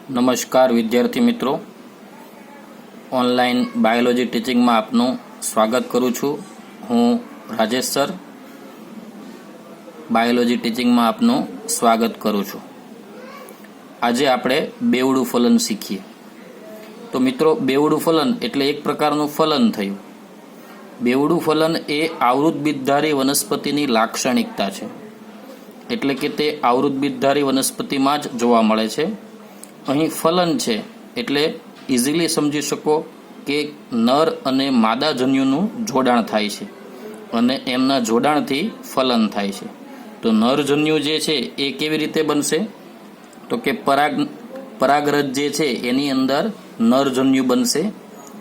નમસ્કાર વિદ્યાર્થી મિત્રો, ઓનલાઈન બાયોલોજી ટીચિંગમાં આપનું સ્વાગત કરું છું. હું રાજેશ સર બાયોલોજી ટીચિંગમાં આપનું સ્વાગત કરું છું. આજે આપણે બેવડું ફલન શીખીએ. તો મિત્રો, બેવડું ફલન એટલે એક પ્રકારનું ફલન થયું. બેવડું ફલન એ આવૃતબીજધારી વનસ્પતિની લાક્ષણિકતા છે, એટલે કે તે આવૃતબીજધારી વનસ્પતિમાં જ જોવા મળે છે. અહીં ફલન છે એટલે ઇઝીલી સમજી શકો કે નર અને માદા જન્યુનું જોડાણ થાય છે અને એમના જોડાણથી ફલન થાય છે. તો નરજન્યુ જે છે એ કેવી રીતે બનશે? તો કે પરાગરજ જે છે એની અંદર નરજન્યુ બનશે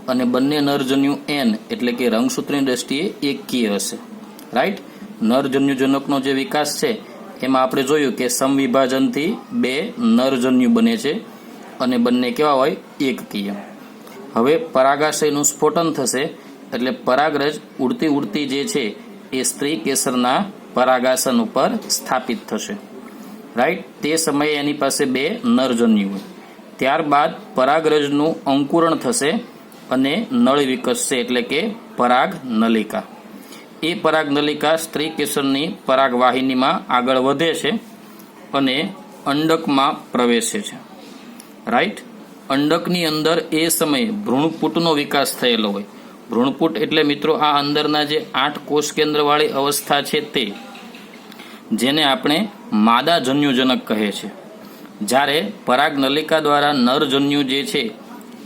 અને બંને નરજન્યુ એન એટલે કે રંગસૂત્રની દ્રષ્ટિએ એકકીય હશે. રાઈટ. નરજન્યુજનકનો જે વિકાસ છે એમાં આપણે જોયું કે સમવિભાજનથી બે નરજન્યુ બને છે અને બંને કેવા હોય? એકકીય. હવે પરાગાશયનું સ્ફોટન થશે એટલે પરાગરજ ઉડતી ઉડતી જે છે એ સ્ત્રી કેસરના પરાગાસન ઉપર સ્થાપિત થશે. રાઈટ. તે સમયે એની પાસે બે નરજન્યુ હોય. ત્યારબાદ પરાગરજનું અંકુરણ થશે અને નળ વિકસશે એટલે કે પરાગ નલિકા. એ પરાગ નલિકા સ્ત્રી કેસરની પરાગવાહિનીમાં આગળ વધે છે અને અંડકમાં પ્રવેશે છે. રાઈટ. અંડકની અંદર એ સમયે ભ્રૂણપુટનો વિકાસ થયેલો હોય. ભ્રૂણપુટ એટલે મિત્રો આ અંદરના જે 8 કોષ કેન્દ્રવાળી અવસ્થા છે તે, જેને આપણે માદા જન્યુજનક કહે છે. જ્યારે પરાગ નલિકા દ્વારા નરજન્યુ જે છે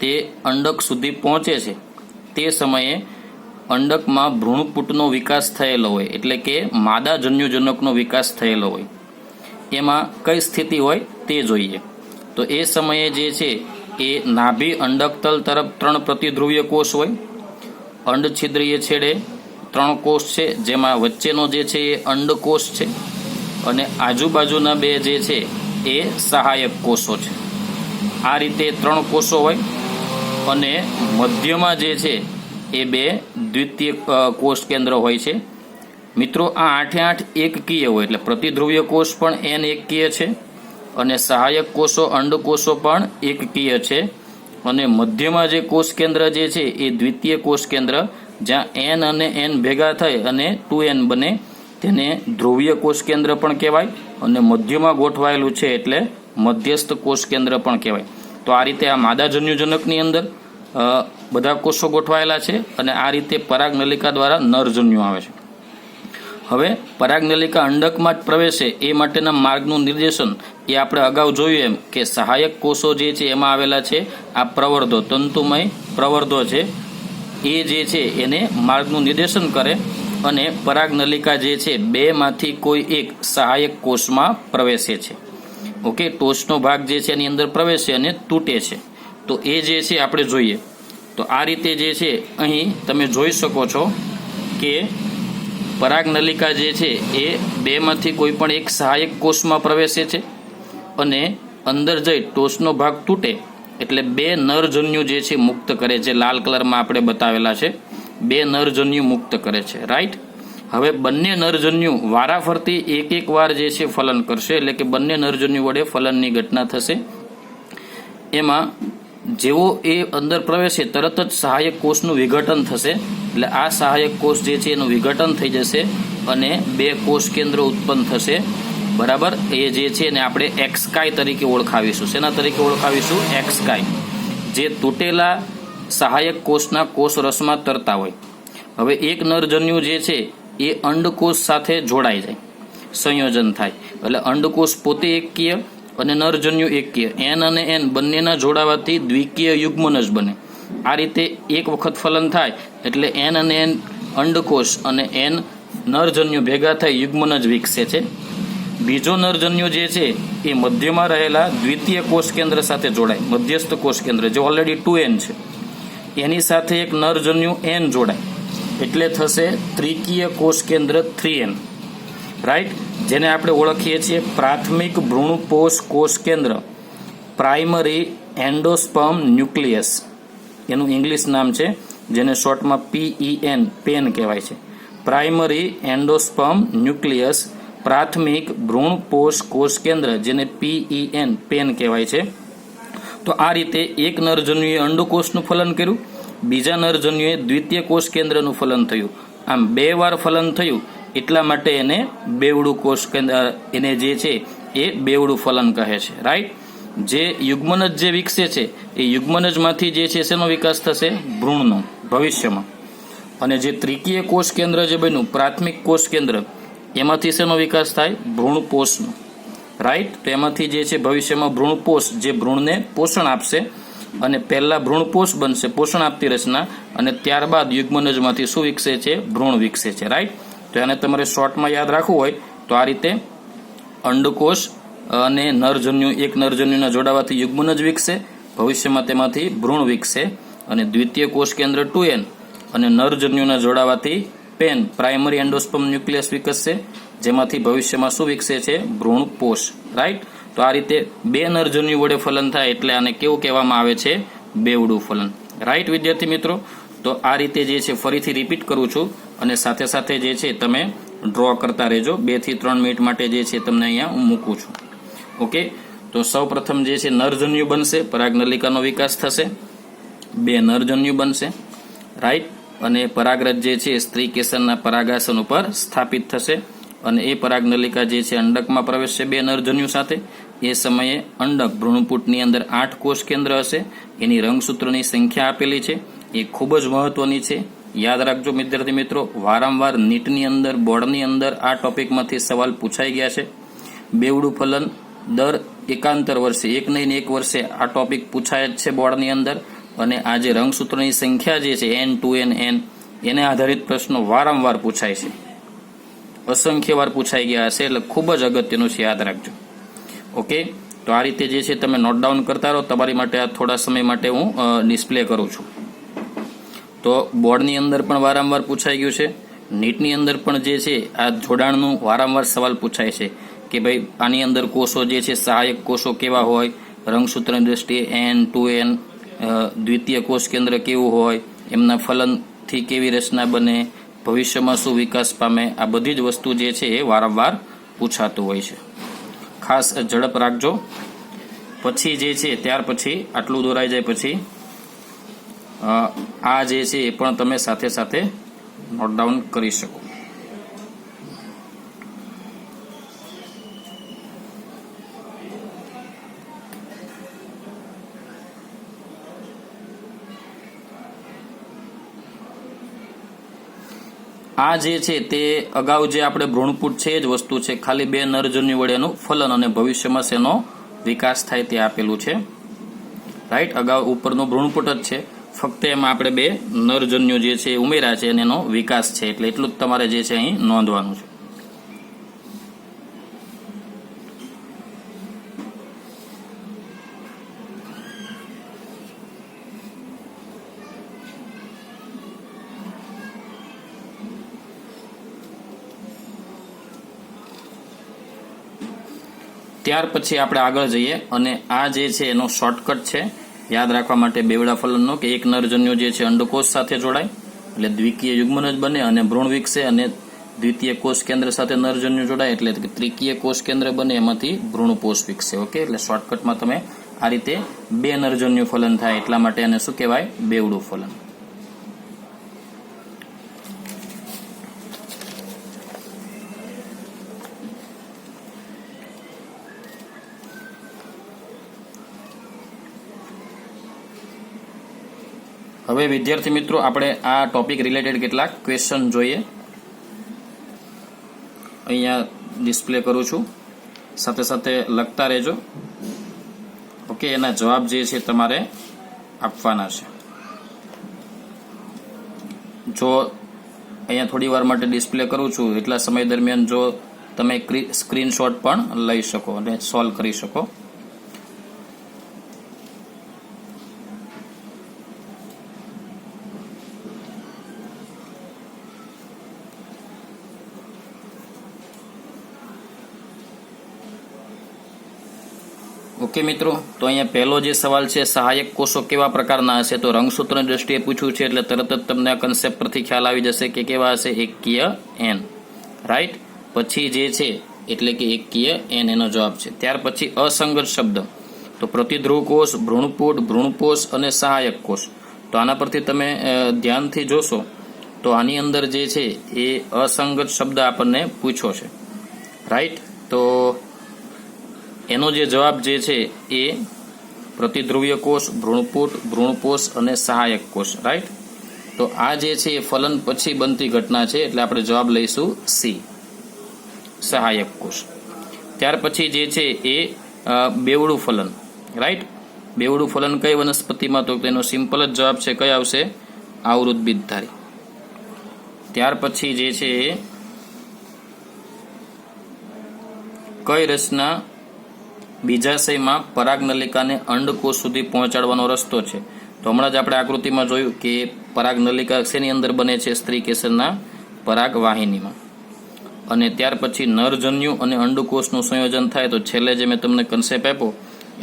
તે અંડક સુધી પહોંચે છે તે સમયે અંડકમાં ભ્રૂણપુટનો વિકાસ થયેલો હોય, એટલે કે માદા જન્યુજનકનો વિકાસ થયેલો હોય. એમાં કઈ સ્થિતિ હોય તે જોઈએ. તો એ સમયે જે છે એ નાભી અંડકતલ તરફ 3 પ્રતિધ્રુવીય કોષ હોય. અંડછિદ્રીય છેડે 3 કોષ છે, જેમાં વચ્ચેનો જે છે એ અંડકોષ છે અને આજુબાજુના 2 જે છે એ સહાયક કોષો છે. આ રીતે 3 કોષો હોય અને મધ્યમાં જે છે એ 2 દ્વિતીય કોષ કેન્દ્ર હોય છે. મિત્રો, આ 8 એકકીય હોય, એટલે પ્રતિધ્રુવીય કોષ પણ એન એકકીય છે અને સહાયક કોષો અંડકોષો પણ એકકીય છે. અને મધ્યમાં જે કોષ કેન્દ્ર જે છે એ દ્વિતીય કોષ કેન્દ્ર, જ્યાં એન અને એન ભેગા થઈ અને 2n બને, તેને ધ્રુવીય કોષ કેન્દ્ર પણ કહેવાય અને મધ્યમાં ગોઠવાયેલું છે એટલે મધ્યસ્થ કોષ કેન્દ્ર પણ કહેવાય. તો આ રીતે આ માદા જન્યુજનકની અંદર બધા કોષો ગોઠવાયેલા છે અને આ રીતે પરાગનલિકા દ્વારા નરજન્યુ આવે છે. હવે પરાગનલિકા અંડકમાં જ પ્રવેશે એ માટેના માર્ગનું નિર્દેશન એ આપણે અગાઉ જોયું એમ કે સહાયક કોષો જે છે એમાં આવેલા છે આ પ્રવર્ધો, તંતુમય પ્રવર્ધો છે. એ જે છે એને માર્ગનું નિર્દેશન કરે અને પરાગનલિકા જે છે 2માંથી કોઈ એક સહાયક કોષમાં પ્રવેશે છે. ઓકે. ટોચનો ભાગ જે છે એની અંદર પ્રવેશે અને તૂટે છે. તો એ જે છે આપણે જોઈએ. તો આ રીતે જે છે અહીં તમે જોઈ શકો છો કે પરાગનલિકા જે છે એ 2માંથી કોઈ પણ એક સહાયક કોષમાં પ્રવેશે છે અને અંદર જઈ ટોચનો ભાગ તૂટે એટલે 2 નરજન્યુ જે છે મુક્ત કરે છે. લાલ કલરમાં આપણે બતાવેલા છે. 2 નરજન્યુ મુક્ત કરે છે. રાઈટ. હવે બંને નરજન્યુ વારાફરતી એક વાર જે છે ફલન કરશે, એટલે કે બંને નરજન્યુ વડે ફલનની ઘટના થશે. એમાં જેવો એ અંદર પ્રવેશે તરત જ સહાયક કોષનું વિઘટન થશે, એટલે આ સહાયક કોષ જે છે એનું વિઘટન થઈ જશે અને 2 કોષ કેન્દ્ર ઉત્પન્ન થશે. બરાબર. એ જે છે એને આપણે એક્સકાય તરીકે ઓળખાવીશું. શેના તરીકે ઓળખાવીશું? એક્સકાય. જે તૂટેલા સહાયક કોષના કોષ રસમાં તરતા હોય. હવે એક નરજન્યુ જે છે એ અંડકોષ સાથે જોડાઈ જાય, સંયોજન થાય, એટલે અંડકોષ પોતે એકકીય અને નરજન્યુ એકકીય. એન અને એન બંનેના જોડાવાથી દ્વિકીય યુગ્મનજ બને. આ રીતે એક વખત ફલન થાય એટલે એન અને એન અંડકોષ અને એન નરજન્યુ ભેગા થઈ યુગ્મનજ વિકસે છે. બીજો નરજન્યુ જે છે એ મધ્યમાં રહેલા દ્વિતીય કોષ કેન્દ્ર સાથે જોડાય, મધ્યસ્થ કોષ કેન્દ્ર જે ઓલરેડી 2n છે એની સાથે એક નરજન્યુ n જોડાય એટલે થશે ત્રિકીય કોષ કેન્દ્ર 3n. રાઈટ. જેને આપણે ઓળખીએ છીએ પ્રાથમિક ભ્રૂણપોષ કોષ કેન્દ્ર, પ્રાઇમરી એન્ડોસ્પર્મ ન્યુક્લિયસ એનું ઇંગ્લિશ નામ છે, જેને શોર્ટમાં PEN પેન કહેવાય છે. પ્રાઇમરી એન્ડોસ્પર્મ ન્યુક્લિયસ, પ્રાથમિક ભ્રૂણપોષ કોષ કેન્દ્ર, જેને PEN પેન કહેવાય છે. તો આ રીતે એક નરજન્યુએ અંડકોષનું ફલન કર્યું, બીજા નરજન્યુએ દ્વિતીય કોષ કેન્દ્રનું ફલન થયું. આમ 2 વાર ફલન થયું એટલા માટે એને બેવડું કોષ કેન્દ્ર એને જે છે એ બેવડું ફલન કહે છે. રાઈટ. જે યુગ્મનજ જે વિકસે છે એ યુગ્મનજમાંથી જે છે શેનો વિકાસ થશે? ભ્રૂણનો ભવિષ્યમાં. અને જે ત્રિકીય કોષ કેન્દ્ર જે બન્યું પ્રાથમિક કોષ કેન્દ્ર એમાંથી શેનો વિકાસ થાય? ભ્રૂણપોષનો. રાઈટ. તો એમાંથી જે છે ભવિષ્યમાં ભ્રૂણપોષ જે ભ્રૂણને પોષણ આપશે અને પહેલા ભ્રૂણપોષ બનશે પોષણ આપતી રચના અને ત્યારબાદ યુગ્મનજમાંથી શું વિકસે છે? ભ્રૂણ વિકસે છે. રાઈટ. તો એને તમારે શોર્ટમાં યાદ રાખવું હોય તો આ રીતે અંડકોષ અને નરજન્યુ એક નરજન્યુના જોડાવાથી યુગ્મનજ વિકસે, ભવિષ્યમાં તેમાંથી ભ્રૂણ વિકસે અને દ્વિતીય કોષ કેન્દ્ર 2n અને નરજન્યુના જોડાવાથી પેન પ્રાઇમરી એન્ડોસ્પર્મ ન્યુક્લિયસ વિકસશે જેમાંથી ભવિષ્યમાં શું વિકસે છે? ભ્રૂણપોષ. રાઈટ. તો આ રીતે 2 નરજન્યુ વડે ફલન થાય એટલે આને કેવું કહેવામાં આવે છે? બેવડું ફલન. રાઈટ વિદ્યાર્થી મિત્રો. તો આ રીતે જે છે ફરીથી રિપીટ કરું છું અને સાથે સાથે જે છે તમે ડ્રો કરતા રહેજો. 2 થી 3 મિનિટ માટે જે છે તમને અહીંયા હું મૂકું છું. ઓકે. તો સૌ પ્રથમ જે છે નરજન્યુ બનશે, પરાગનલિકાનો વિકાસ થશે, 2 નરજન્યુ બનશે. રાઈટ. અને પરાગરજ જે છે સ્ત્રી કેસરના પરાગાસન ઉપર સ્થાપિત થશે અને એ પરાગનલિકા જે છે અંડકમાં પ્રવેશશે 2 નરજન્યુ સાથે. એ સમયે અંડક ભ્રૂણપૂટની અંદર 8 કોષ કેન્દ્ર હશે. એની રંગસૂત્રની સંખ્યા આપેલી છે, એ ખૂબ જ મહત્વની છે. યાદ રાખજો વિદ્યાર્થી મિત્રો, વારંવાર નીટની અંદર બોર્ડની અંદર આ ટોપિકમાંથી સવાલ પૂછાઈ ગયા છે. બેવડું ફલન દર એકાંતર વર્ષે, એક નહીં 1 વર્ષે આ ટોપિક પૂછાય જ છે બોર્ડની અંદર. અને આ જે રંગસૂત્રની સંખ્યા જે છે n 2n n એને આધારિત પ્રશ્નો વારંવાર પૂછાય છે, અસંખ્ય વાર પૂછાઈ ગયા હશે, એટલે ખૂબ જ અગત્યનું છે, યાદ રાખજો. ઓકે. તો આ રીતે જે છે તમે નોટ ડાઉન કરતા રહો. તમારી માટે આ થોડા સમય માટે હું ડિસ્પ્લે કરું છું. તો બોર્ડની અંદર પણ વારંવાર પૂછાઈ ગયું છે, નીટની અંદર પણ જે છે આ જોડાણનું વારંવાર સવાલ પૂછાય છે કે ભાઈ આની અંદર કોષો જે છે સહાયક કોષો કેવા હોય, રંગસૂત્રની દ્રષ્ટિએ n 2n, દ્વિતીય કોષ કેન્દ્ર કેવું હોય, એમના ફલનથી કેવી રચના બને, ભવિષ્યમાં શું વિકાસ પામે, આ બધી જ વસ્તુ જે છે એ વારંવાર પૂછાતું હોય છે. ખાસ ઝડપ રાખજો. પછી જે છે ત્યાર પછી આટલું દોરાઈ જાય પછી આ જે છે એ પણ તમે સાથે સાથે નોટ ડાઉન કરી શકો. આ જે છે તે અગાઉ જે આપણે ભ્રૂણપૂટ છે એ જ વસ્તુ છે, ખાલી 2 નરજન્યુ વડે એનું ફલન અને ભવિષ્યમાં શેનો વિકાસ થાય તે આપેલું છે. રાઈટ. અગાઉ ઉપરનું ભ્રૂણપૂટ જ છે, ફક્ત એમાં આપણે 2 નરજન્યુ જે છે ઉમેર્યા છે અને એનો વિકાસ છે, એટલે એટલું જ તમારે જે છે અહીં નોંધવાનું છે. ત્યાર પછી આપણે આગળ જઈએ અને આ જે છે એનો શોર્ટકટ છે યાદ રાખવા માટે બેવડા ફલનનો કે એક નરજન્યુ જે છે અંડકોષ સાથે જોડાય એટલે દ્વિકીય યુગ્મનજ બને અને ભ્રૂણ વિકસે, અને દ્વિતીય કોષ કેન્દ્ર સાથે નરજન્યુ જોડાય એટલે ત્રિકીય કોષ કેન્દ્ર બને, એમાંથી ભ્રૂણપોષ વિકસે. ઓકે. એટલે શોર્ટકટમાં તમે આ રીતે 2 નરજન્યુ ફલન થાય એટલા માટે એને શું કહેવાય? બેવડું ફલન. હવે વિદ્યાર્થી મિત્રો આપણે આ ટોપિક રિલેટેડ કેટલાક ક્વેશ્ચન જોઈએ. અહીંયા ડિસ્પ્લે કરું છું, સાથે સાથે લખતા રહેજો. ઓકે. એના જવાબ જે છે તમારે આપવાના છે. જો અહીંયા થોડી વાર માટે ડિસ્પ્લે કરું છું એટલા સમય દરમિયાન જો તમે સ્ક્રીનશોટ પણ લઈ શકો અને સોલ્વ કરી શકો. ઓકે મિત્રો, તો અહીંયા પહેલો જે સવાલ છે સહાયક કોષો કેવા પ્રકારના હશે, તો રંગસૂત્રની દ્રષ્ટિએ પૂછ્યું છે એટલે તરત જ તમને આ કન્સેપ્ટ પરથી ખ્યાલ આવી જશે કે કેવા હશે? એકકીય n. રાઈટ. પછી જે છે એટલે કે એકકીય n એનો જવાબ છે. ત્યાર પછી અસંગત શબ્દ, તો પ્રતિધ્રુવ કોષ, ભ્રૂણપૂટ, ભ્રૂણપોષ અને સહાયક કોષ. તો આના પરથી તમે ધ્યાનથી જોશો તો આની અંદર જે છે એ અસંગત શબ્દ આપણને પૂછ્યો છે, રાઈટ. તો એનો જે જવાબ જે છે એ પ્રતિધ્રુવીય કોષ, ભ્રૂણપૂટ, ભ્રૂણપોષ અને સહાયક કોષ, રાઈટ. તો આ જે છે એ ફલન પછી બનતી ઘટના છે, એટલે આપણે જવાબ લઈશું સી, સહાયક કોષ. ત્યાર પછી જે છે એ બેવડું ફલન, રાઈટ. બેવડું ફલન કઈ વનસ્પતિમાં? તો તેનો સિમ્પલ જ જવાબ છે કઈ આવશે? આવૃત બીજધારી. ત્યાર પછી જે છે કઈ રચના બીજાશયમાં પરાગનલિકાને અંડકોષ સુધી પહોંચાડવાનો રસ્તો છે? તો હમણાં જ આપણે આકૃતિમાં જોયું કે પરાગનલિકા શેની અંદર બને છે? સ્ત્રી કેસરના પરાગવાહિનીમાં. અને ત્યાર પછી નરજન્યુ અને અંડકોષનું સંયોજન થાય તો છેલ્લે જે મેં તમને કન્સેપ્ટ આપ્યો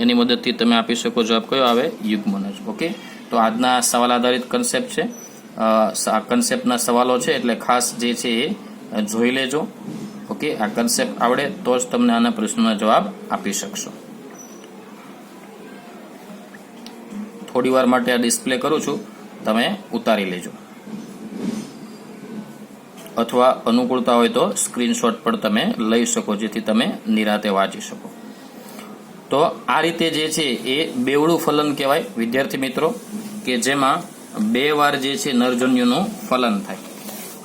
એની મદદથી તમે આપી શકો. જવાબ કયો આવે? યુગ્મનજ. ઓકે, તો આજના સવાલ આધારિત કન્સેપ્ટ છે, આ કન્સેપ્ટના સવાલો છે, એટલે ખાસ જે છે એ જોઈ લેજો. ઓકે, આ કન્સેપ્ટ આવડે તો જ તમને આના પ્રશ્નોના જવાબ આપી શકશો. થોડી વાર માટે આ ડિસ્પ્લે કરું છું, તમે ઉતારી લેજો, અથવા અનુકૂળતા હોય તો સ્ક્રીનશોટ પણ તમે લઈ શકો, જેથી તમે નિરાતે વાંચી શકો. તો આ રીતે જે છે એ બેવડું ફલન કહેવાય વિદ્યાર્થી મિત્રો, કે જેમાં 2 વાર જે છે નરજન્યુનું ફલન થાય.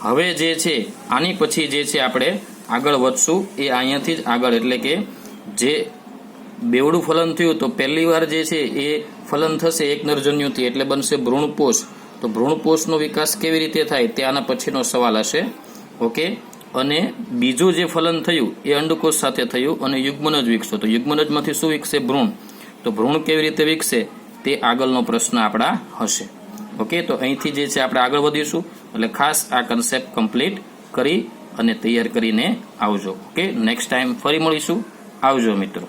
હવે જે છે આની પછી જે છે આપણે આગળ વધશું એ અહીંયાથી જ આગળ, એટલે કે જે બેવડું ફલન થયું તો પહેલી વાર જે છે એ ફલન થશે એક નરજન્યુથી, એટલે બનશે ભ્રૂણપોષ. તો ભ્રૂણપોષનો વિકાસ કેવી રીતે થાય તે આના પછીનો સવાલ હશે. ઓકે, અને બીજું જે ફલન થયું એ અંડકોષ સાથે થયું અને યુગ્મનજ વિકસો. તો યુગ્મનજમાંથી શું વિકસે? ભ્રૂણ. તો ભ્રૂણ કેવી રીતે વિકસે તે આગળનો પ્રશ્ન આપણા હશે. ઓકે, તો અહીંથી જે છે આપણે આગળ વધીશું, એટલે ખાસ આ કન્સેપ્ટ કમ્પ્લીટ કરી અને તૈયાર કરીને આવજો. ઓકે, નેક્સ્ટ ટાઈમ ફરી મળીશું. આવજો મિત્રો.